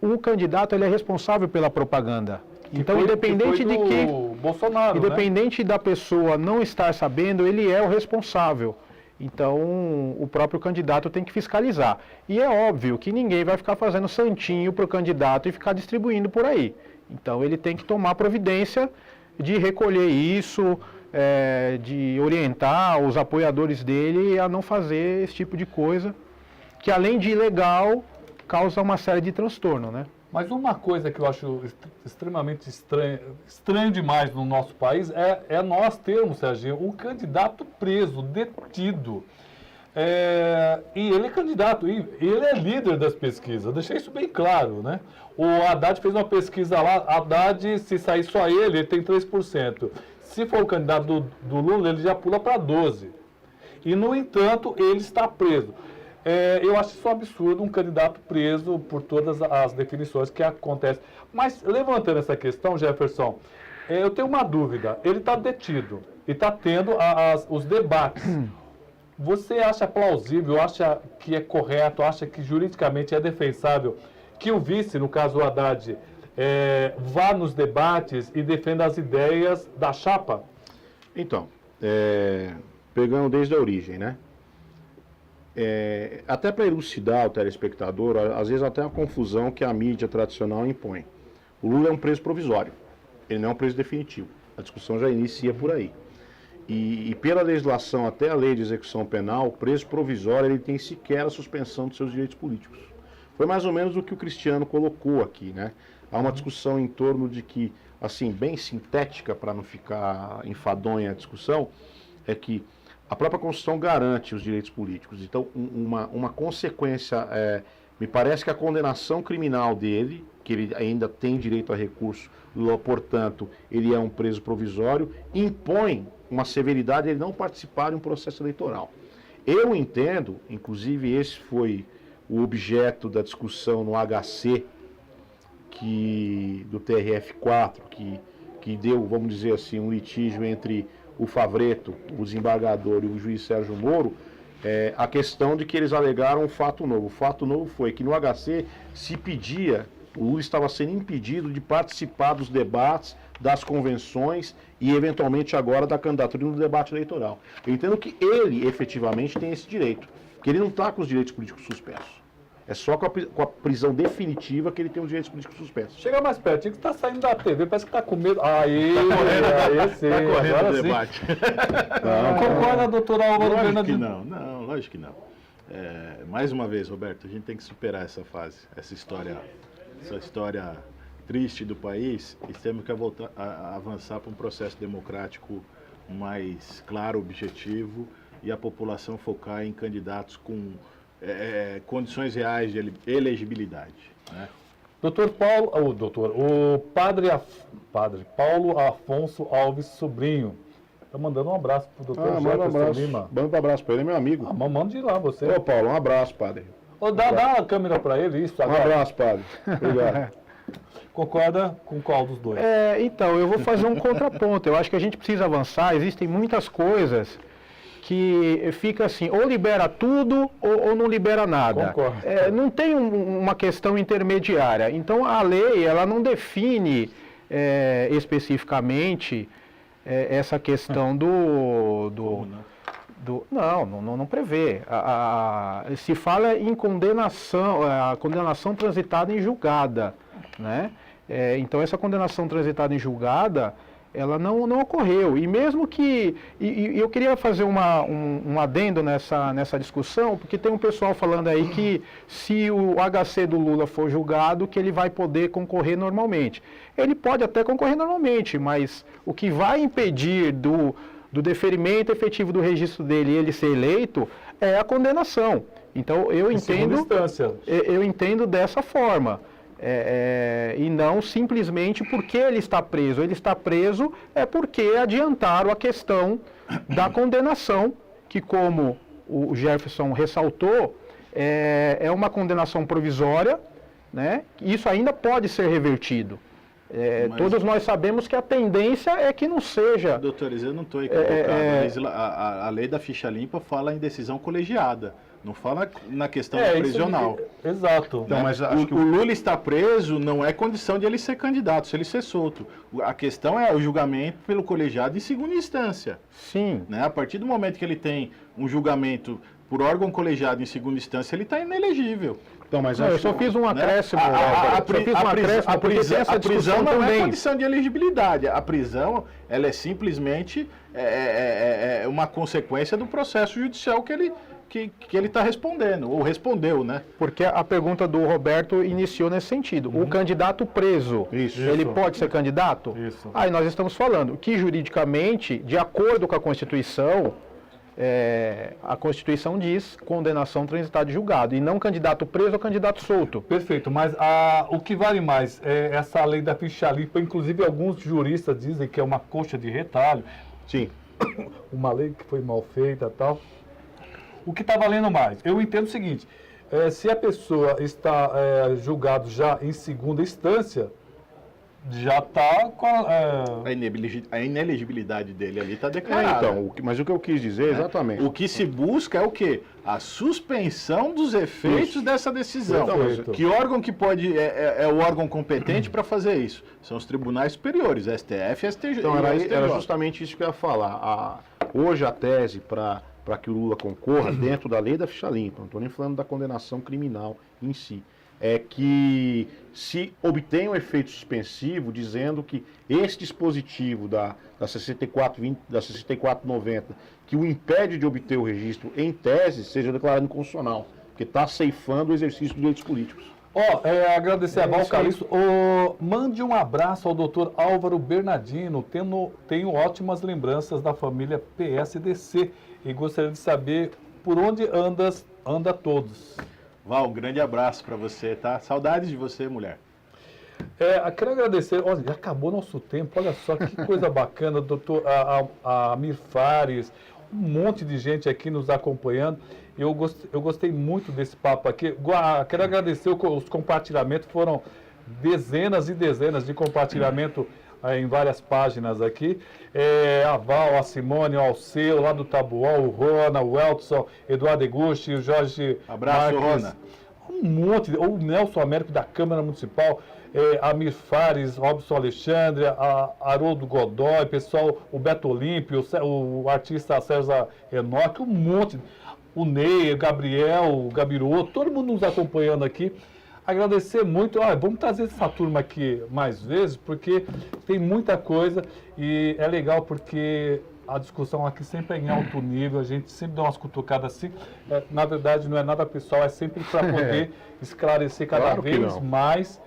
O candidato, ele é responsável pela propaganda. Então, independente de que Bolsonaro, independente da pessoa não estar sabendo, ele é o responsável. Então, o próprio candidato tem que fiscalizar. E é óbvio que ninguém vai ficar fazendo santinho para o candidato e ficar distribuindo por aí. Então, ele tem que tomar providência de recolher isso, de orientar os apoiadores dele a não fazer esse tipo de coisa, que além de ilegal, causa uma série de transtorno, né? Mas uma coisa que eu acho extremamente estranho demais no nosso país é nós termos, Serginho, um candidato preso, detido. E ele é candidato, e ele é líder das pesquisas. Eu deixei isso bem claro, né? O Haddad fez uma pesquisa lá, Haddad, se sair só ele tem 3%. Se for o candidato do Lula, ele já pula para 12%. E, no entanto, ele está preso. Eu acho isso um absurdo, um candidato preso por todas as definições que acontecem. Mas, levantando essa questão, Jefferson, eu tenho uma dúvida. Ele está detido e está tendo os debates. Você acha plausível, acha que é correto, acha que juridicamente é defensável que o vice, no caso o Haddad, vá nos debates e defenda as ideias da chapa? Então, pegando desde a origem, né? Até para elucidar o telespectador, às vezes até uma confusão que a mídia tradicional impõe. O Lula é um preso provisório, ele não é um preso definitivo. A discussão já inicia por aí. E pela legislação, até a lei de execução penal, o preso provisório ele tem sequer a suspensão dos seus direitos políticos. Foi mais ou menos o que o Cristiano colocou aqui, né? Há uma discussão em torno de que, assim, bem sintética, para não ficar enfadonha a discussão, é que a própria Constituição garante os direitos políticos. Então, uma consequência, me parece que a condenação criminal dele, que ele ainda tem direito a recurso, portanto, ele é um preso provisório, impõe uma severidade ele não participar de um processo eleitoral. Eu entendo, inclusive esse foi o objeto da discussão no HC do TRF4, que deu, vamos dizer assim, um litígio entre o Favreto, o desembargador e o juiz Sérgio Moro, a questão de que eles alegaram um fato novo. O fato novo foi que no HC se pedia, o Lula estava sendo impedido de participar dos debates, das convenções e eventualmente agora da candidatura no debate eleitoral. Eu entendo que ele efetivamente tem esse direito, porque ele não está com os direitos políticos suspensos. É só com a prisão definitiva que ele tem os direitos políticos suspensos. Chega mais perto, que está saindo da TV, parece que está com medo. Aí sim. Está correndo agora o sim. debate. Concorda, doutor Álvaro Bernardino? Não, lógico que não. Mais uma vez, Roberto, a gente tem que superar essa fase, essa história triste do país, e temos que avançar para um processo democrático mais claro, objetivo, e a população focar em candidatos com condições reais de elegibilidade. Né? O padre Paulo Afonso Alves Sobrinho está mandando um abraço para o doutor Jefferson Lima. Manda um abraço para ele, meu amigo. Manda de lá, você. Ô, Paulo, um abraço, padre. Dá a câmera para ele, isso agora. Um abraço, padre. Obrigado. Concorda com qual dos dois? Então, eu vou fazer um contraponto. Eu acho que a gente precisa avançar. Existem muitas coisas que fica assim, ou libera tudo ou não libera nada. Concordo. Não tem uma questão intermediária. Então, a lei, ela não define especificamente essa questão não prevê. Se fala em condenação, a condenação transitada em julgada, né? Então essa condenação transitada em julgada, ela não ocorreu. E mesmo que... E eu queria fazer um adendo nessa discussão, porque tem um pessoal falando aí que se o HC do Lula for julgado, que ele vai poder concorrer normalmente. Ele pode até concorrer normalmente, mas o que vai impedir do deferimento efetivo do registro dele e ele ser eleito é a condenação. Então eu entendo dessa forma. E não simplesmente porque ele está preso. Ele está preso porque adiantaram a questão da condenação, que como o Jefferson ressaltou, é uma condenação provisória, né? Isso ainda pode ser revertido. Todos nós sabemos que a tendência é que não seja... Doutores, eu não estou equivocado. A lei da ficha limpa fala em decisão colegiada. Não fala na questão prisional. Exato. Então, mas o Lula está preso não é condição de ele ser candidato, se ele ser solto. A questão é o julgamento pelo colegiado em segunda instância. Sim. Né? A partir do momento que ele tem um julgamento por órgão colegiado em segunda instância, ele está inelegível. Então, mas eu só fiz um acréscimo. A prisão não é condição de elegibilidade. A prisão, ela é simplesmente uma consequência do processo judicial que ele está respondendo, ou respondeu, né? Porque a pergunta do Roberto iniciou nesse sentido. O candidato preso, ele pode ser candidato? Isso. Aí nós estamos falando que juridicamente, de acordo com a Constituição, a Constituição diz condenação transitada de julgado, e não candidato preso ou candidato solto. Perfeito, mas o que vale mais é essa lei da ficha limpa. Inclusive alguns juristas dizem que é uma coxa de retalho. Sim. Uma lei que foi mal feita e tal. O que está valendo mais? Eu entendo o seguinte, se a pessoa está julgado já em segunda instância, já está com a inelegibilidade dele ali está declarada. Mas o que eu quis dizer exatamente... O que se busca é o quê? A suspensão dos efeitos dessa decisão. Que órgão que pode é o órgão competente para fazer isso? São os tribunais superiores, STF e STJ. Então, era justamente isso que eu ia falar. Hoje a tese para que o Lula concorra dentro da lei da ficha limpa, não estou nem falando da condenação criminal em si, é que se obtenha um efeito suspensivo dizendo que esse dispositivo da 6490, que o impede de obter o registro em tese, seja declarado inconstitucional, porque está ceifando o exercício dos direitos políticos. Agradecer a Val Calixto. Mande um abraço ao doutor Álvaro Bernardino. Tenho ótimas lembranças da família PSDC e gostaria de saber por onde anda todos. Val, um grande abraço para você, tá? Saudades de você, mulher. Quero agradecer, olha, já acabou nosso tempo, olha só que coisa bacana, doutor Amir Fares, um monte de gente aqui nos acompanhando. Eu gostei muito desse papo aqui. Quero agradecer os compartilhamentos, foram dezenas e dezenas de compartilhamento em várias páginas aqui. A Val, a Simone, o Alceu, lá do Tabuó, o Rona, o Elton, Eduardo Egusti, o Jorge Abraço, Marques, Rona. Um monte, o Nelson Américo da Câmara Municipal, Amir Fares, Robson Alexandre, Haroldo Godoy, pessoal, o Beto Olímpio, o artista César Enoque, um monte. o Ney, o Gabriel, o Gabiroto, todo mundo nos acompanhando aqui. Agradecer muito. Vamos trazer essa turma aqui mais vezes, porque tem muita coisa e é legal porque a discussão aqui sempre é em alto nível, a gente sempre dá umas cutucadas assim. Na verdade, não é nada pessoal, é sempre para poder esclarecer cada vez mais,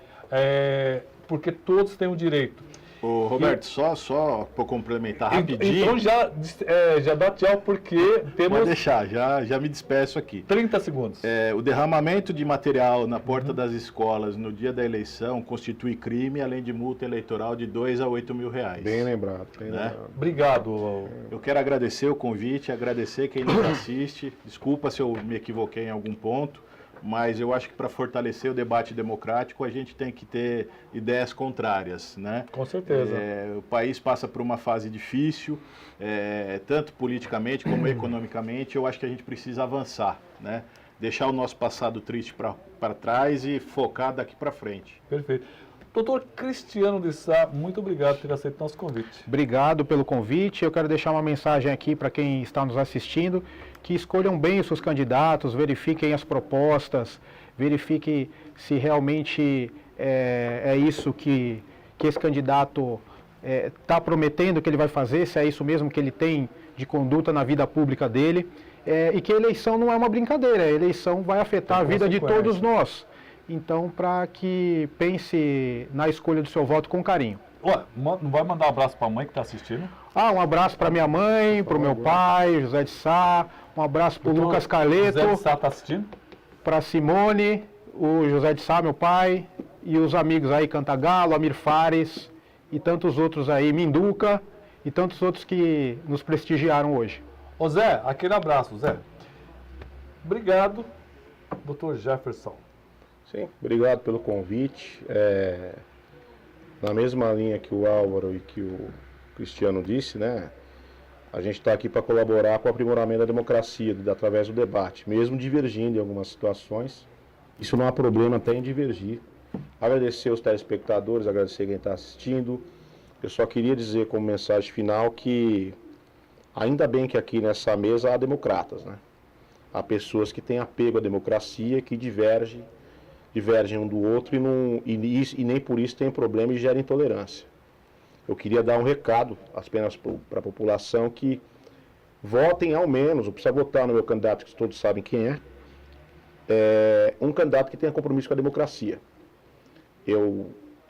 porque todos têm o direito. Ô, Roberto, só para complementar rapidinho. Então já dá tchau, porque temos... Pode deixar, já me despeço aqui. 30 segundos. O derramamento de material na porta das escolas no dia da eleição constitui crime, além de multa eleitoral de 2 a 8 mil reais. Bem lembrado, bem lembrado. Obrigado. Eu quero agradecer o convite, agradecer quem nos assiste. Desculpa se eu me equivoquei em algum ponto, mas eu acho que para fortalecer o debate democrático a gente tem que ter ideias contrárias, né? Com certeza. O país passa por uma fase difícil, tanto politicamente como economicamente. Eu acho que a gente precisa avançar, né? Deixar o nosso passado triste para trás e focar daqui para frente. Perfeito. Doutor Cristiano de Sá, muito obrigado por ter aceito nosso convite. Obrigado pelo convite. Eu quero deixar uma mensagem aqui para quem está nos assistindo, que escolham bem os seus candidatos, verifiquem as propostas, verifiquem se realmente é isso que esse candidato está prometendo que ele vai fazer, se é isso mesmo que ele tem de conduta na vida pública dele, e que a eleição não é uma brincadeira, a eleição vai afetar a vida de todos nós. Então, para que pense na escolha do seu voto com carinho. Não vai mandar um abraço para a mãe que está assistindo? Um abraço para minha mãe, para o meu pai, José de Sá, um abraço para o Lucas Carleto. José de Sá está assistindo? Para Simone, o José de Sá, meu pai, e os amigos aí, Cantagalo, Amir Fares, e tantos outros aí, Minduca, e tantos outros que nos prestigiaram hoje. Ô Zé, aquele abraço, Zé. Obrigado, doutor Jefferson. Sim, obrigado pelo convite. Na mesma linha que o Álvaro e que o Cristiano disse, né? A gente está aqui para colaborar com o aprimoramento da democracia, através do debate, mesmo divergindo em algumas situações. Isso não há problema até em divergir. Agradecer os telespectadores, agradecer quem está assistindo. Eu só queria dizer como mensagem final que ainda bem que aqui nessa mesa há democratas, né? Há pessoas que têm apego à democracia, que divergem um do outro e nem por isso tem problema e gera intolerância. Eu queria dar um recado apenas para a população que votem ao menos, não precisa votar no meu candidato, que todos sabem quem um candidato que tenha compromisso com a democracia.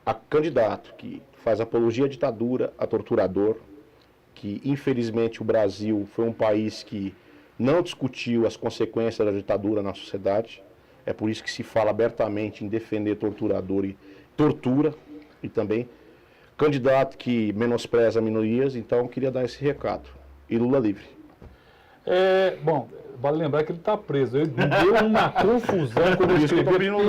A candidato que faz apologia à ditadura, a torturador, que infelizmente o Brasil foi um país que não discutiu as consequências da ditadura na sociedade. É por isso que se fala abertamente em defender torturador e tortura, e também candidato que menospreza minorias. Então eu queria dar esse recado. E Lula livre. Bom, vale lembrar que ele está preso. Ele deu uma confusão quando ele escreveu.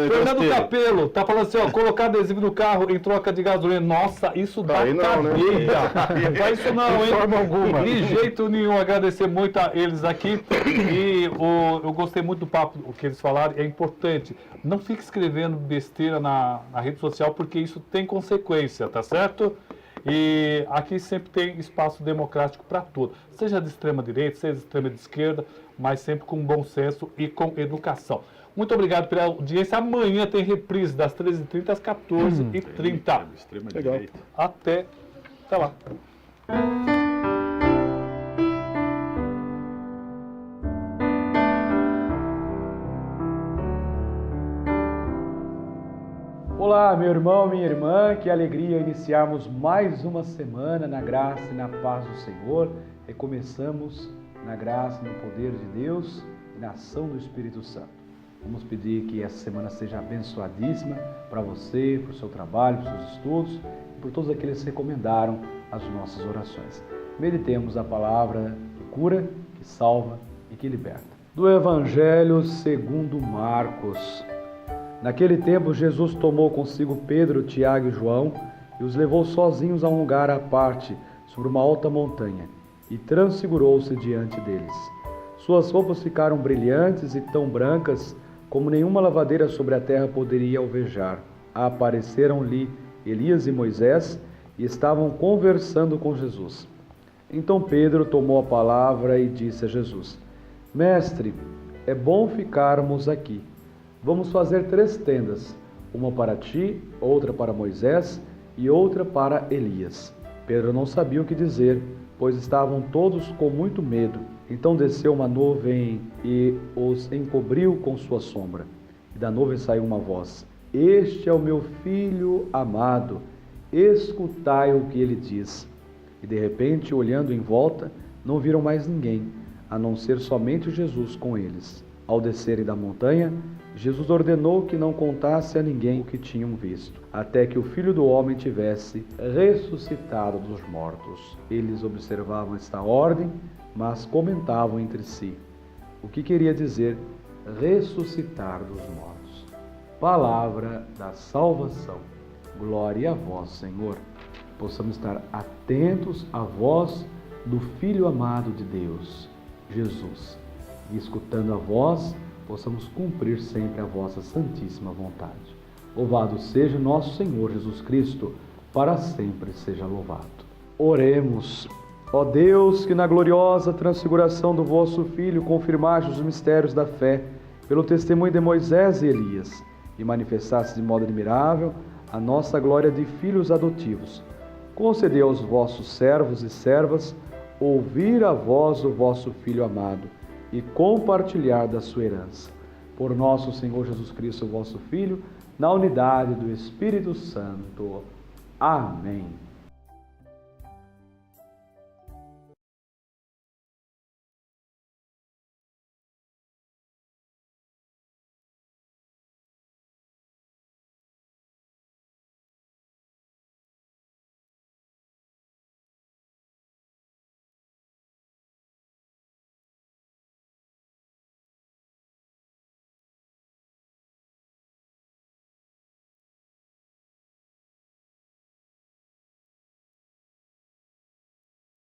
Fernando Capello está falando assim, colocar adesivo no carro em troca de gasolina. Nossa, isso dá cadeia. Não faz isso não, hein? De forma alguma. De jeito nenhum. Agradecer muito a eles aqui. E eu gostei muito do papo que eles falaram. É importante. Não fique escrevendo besteira na rede social, porque isso tem consequência, tá certo? E aqui sempre tem espaço democrático para tudo, seja de extrema direita, seja de extrema esquerda, mas sempre com bom senso e com educação. Muito obrigado pela audiência. Amanhã tem reprise das 13h30 às 14h30. Extrema direita. Até lá. Olá, meu irmão, minha irmã, que alegria iniciarmos mais uma semana na graça e na paz do Senhor. Recomeçamos na graça e no poder de Deus e na ação do Espírito Santo. Vamos pedir que essa semana seja abençoadíssima para você, para o seu trabalho, para os seus estudos e por todos aqueles que recomendaram as nossas orações. Meditemos a palavra que cura, que salva e que liberta. Do Evangelho segundo Marcos. Naquele tempo, Jesus tomou consigo Pedro, Tiago e João e os levou sozinhos a um lugar à parte, sobre uma alta montanha, e transfigurou-se diante deles. Suas roupas ficaram brilhantes e tão brancas como nenhuma lavadeira sobre a terra poderia alvejar. Apareceram-lhe Elias e Moisés e estavam conversando com Jesus. Então Pedro tomou a palavra e disse a Jesus: Mestre, é bom ficarmos aqui. Vamos fazer 3 tendas, uma para ti, outra para Moisés e outra para Elias. Pedro não sabia o que dizer, pois estavam todos com muito medo. Então desceu uma nuvem e os encobriu com sua sombra. E da nuvem saiu uma voz: Este é o meu filho amado, escutai o que ele diz. E de repente, olhando em volta, não viram mais ninguém, a não ser somente Jesus com eles. Ao descerem da montanha, Jesus ordenou que não contasse a ninguém o que tinham visto, até que o Filho do Homem tivesse ressuscitado dos mortos. Eles observavam esta ordem, mas comentavam entre si o que queria dizer ressuscitar dos mortos. Palavra da salvação. Glória a vós, Senhor. Possamos estar atentos à voz do Filho amado de Deus, Jesus, e escutando a voz, possamos cumprir sempre a vossa santíssima vontade. Louvado seja nosso Senhor Jesus Cristo, para sempre seja louvado. Oremos. Ó Deus, que na gloriosa transfiguração do vosso Filho confirmaste os mistérios da fé pelo testemunho de Moisés e Elias, e manifestaste de modo admirável a nossa glória de filhos adotivos, concedei aos vossos servos e servas ouvir a voz do vosso Filho amado e compartilhar da sua herança. Por nosso Senhor Jesus Cristo, vosso Filho, na unidade do Espírito Santo. Amém.